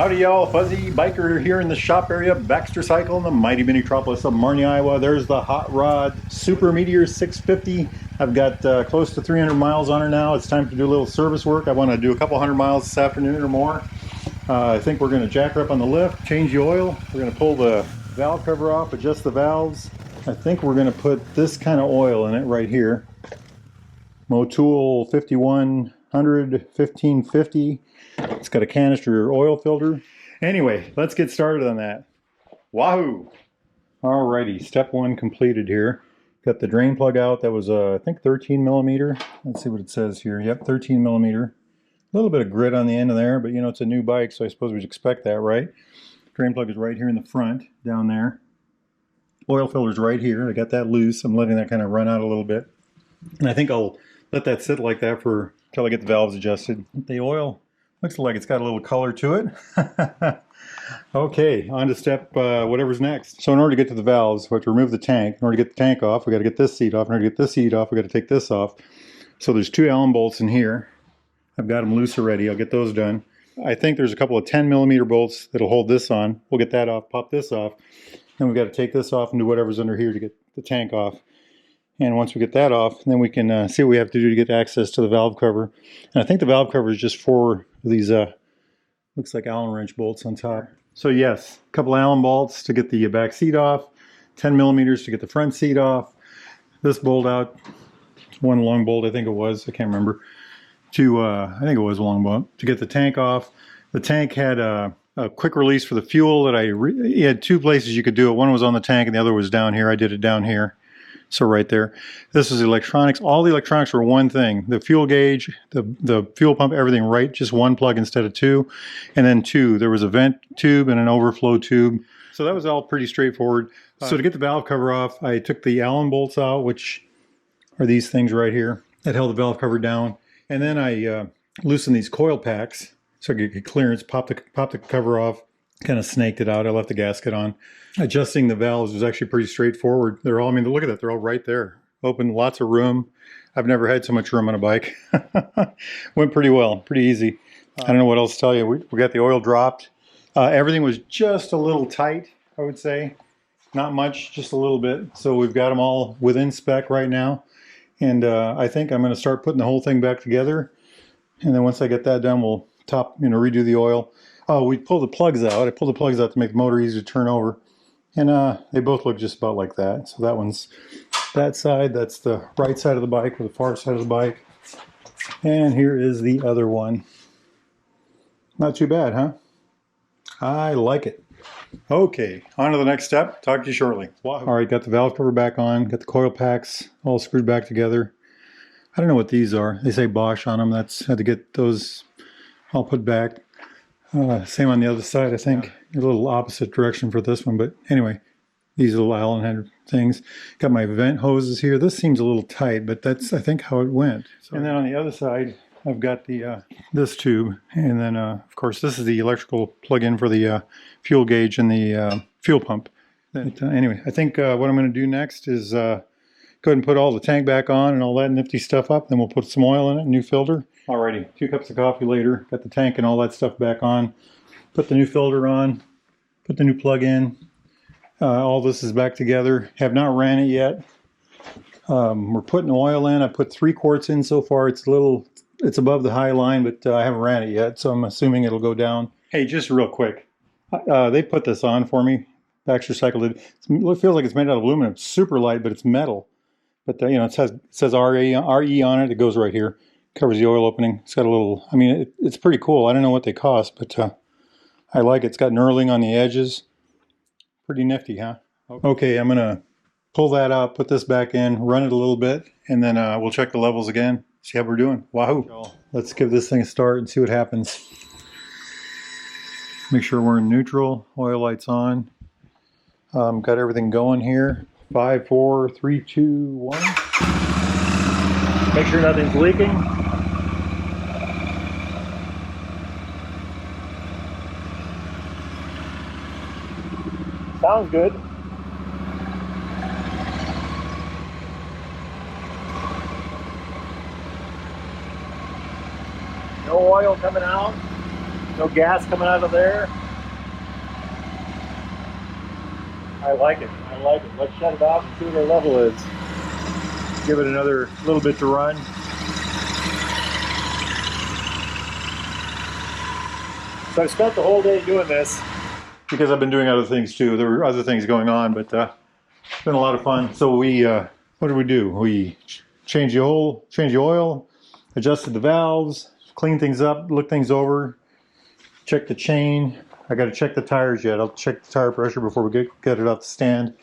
Howdy y'all, Fuzzy Biker here in the shop area, Baxter Cycle in the mighty metropolis of Marnie, Iowa. There's the Hot Rod Super Meteor 650. I've got close to 300 miles on her now. It's time to do a little service work. I want to do a couple hundred miles this afternoon or more. I think we're going to jack her up on the lift, change the oil. We're going to pull the valve cover off, adjust the valves. I think we're going to put this kind of oil in it right here. Motul 5100 1550. It's got a canister oil filter. Anyway, let's get started on that. Wahoo! Alrighty, step one completed here. Got the drain plug out. That was I think 13 millimeter. Let's see what it says here. Yep, 13 millimeter. A little bit of grit on the end of there, but you know, it's a new bike, so I suppose we'd expect that, right? Drain plug is right here in the front, down there. Oil filter's right here. I got that loose. I'm letting that kind of run out a little bit. And I think I'll let that sit like that for until I get the valves adjusted. The oil looks like it's got a little color to it. Okay, on to step whatever's next. So in order to get to the valves, we have to remove the tank. In order to get the tank off, we got to get this seat off. In order to get this seat off, we got to take this off. So there's two Allen bolts in here. I've got them loose already. I'll get those done. I think there's a couple of 10 millimeter bolts that'll hold this on. We'll get that off, pop this off. Then we've got to take this off and do whatever's under here to get the tank off. And once we get that off, then we can see what we have to do to get access to the valve cover. And I think the valve cover is just for these, looks like Allen wrench bolts on top. So yes, a couple Allen bolts to get the back seat off, 10 millimeters to get the front seat off. This bolt out, one long bolt I think it was, I can't remember. I think it was a long bolt, to get the tank off. The tank had a quick release for the fuel that you had two places you could do it. One was on the tank and the other was down here. I did it down here. So right there. This is electronics. All the electronics were one thing. The fuel gauge, the fuel pump, everything right. Just one plug instead of two. And then two. There was a vent tube and an overflow tube. So that was all pretty straightforward. So to get the valve cover off, I took the Allen bolts out, which are these things right here that held the valve cover down. And then I loosened these coil packs so I could get clearance, pop the cover off, kind of snaked it out. I left the gasket on. Adjusting the valves was actually pretty straightforward. They're all, I mean, look at that, they're all right there. Open, lots of room. I've never had so much room on a bike. Went pretty well, pretty easy. I don't know what else to tell you. We got the oil dropped. Everything was just a little tight, I would say. Not much, just a little bit. So we've got them all within spec right now. And I think I'm going to start putting the whole thing back together. And then once I get that done, we'll redo the oil. Oh, we pulled the plugs out. I pulled the plugs out to make the motor easy to turn over. And they both look just about like that. So that one's that side. That's the right side of the bike or the far side of the bike. And here is the other one. Not too bad, huh? I like it. Okay, on to the next step. Talk to you shortly. Wow. All right, got the valve cover back on. Got the coil packs all screwed back together. I don't know what these are. They say Bosch on them. Had to get those all put back. Same on the other side, I think. A little opposite direction for this one, but anyway, these little Allen head things. Got my vent hoses here. This seems a little tight, but that's, I think, how it went. So, and then on the other side, I've got the this tube, and then of course this is the electrical plug-in for the fuel gauge and the fuel pump. But, anyway, I think what I'm going to do next is go ahead and put all the tank back on and all that nifty stuff up. Then we'll put some oil in it, new filter. Alrighty, 2 cups of coffee later. Got the tank and all that stuff back on. Put the new filter on. Put the new plug in. All this is back together. Have not ran it yet. We're putting oil in. I put 3 quarts in so far. It's above the high line, but I haven't ran it yet, so I'm assuming it'll go down. Hey, just real quick. They put this on for me. Baxter Cycle did. It feels like it's made out of aluminum. It's super light, but it's metal. But it says RE on it. It goes right here. Covers the oil opening. It's got a little, I mean, it's pretty cool. I don't know what they cost, but I like it. It's got knurling on the edges. Pretty nifty, huh? Okay, I'm going to pull that out, put this back in, run it a little bit, and then we'll check the levels again, see how we're doing. Wahoo! Let's give this thing a start and see what happens. Make sure we're in neutral. Oil lights on. Got everything going here. 5, 4, 3, 2, 1. Make sure nothing's leaking. Sounds good. No oil coming out. No gas coming out of there. I like it. I like it. Let's shut it off and see what our level is. Give it another little bit to run. So I spent the whole day doing this because I've been doing other things too. There were other things going on, but it's been a lot of fun. So we, what did we do? We changed the oil, adjusted the valves, cleaned things up, looked things over, checked the chain. I got to check the tires yet. I'll check the tire pressure before we get it off the stand.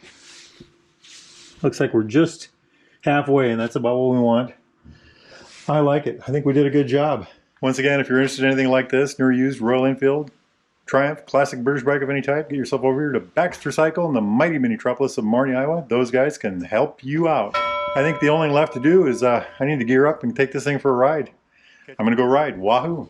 Looks like we're just halfway, and that's about what we want. I like it. I think we did a good job. Once again, if you're interested in anything like this, new or used Royal Enfield, Triumph, classic British bike of any type, get yourself over here to Baxter Cycle in the mighty metropolis of Marnie, Iowa. Those guys can help you out. I think the only thing left to do is I need to gear up and take this thing for a ride. I'm going to go ride. Wahoo!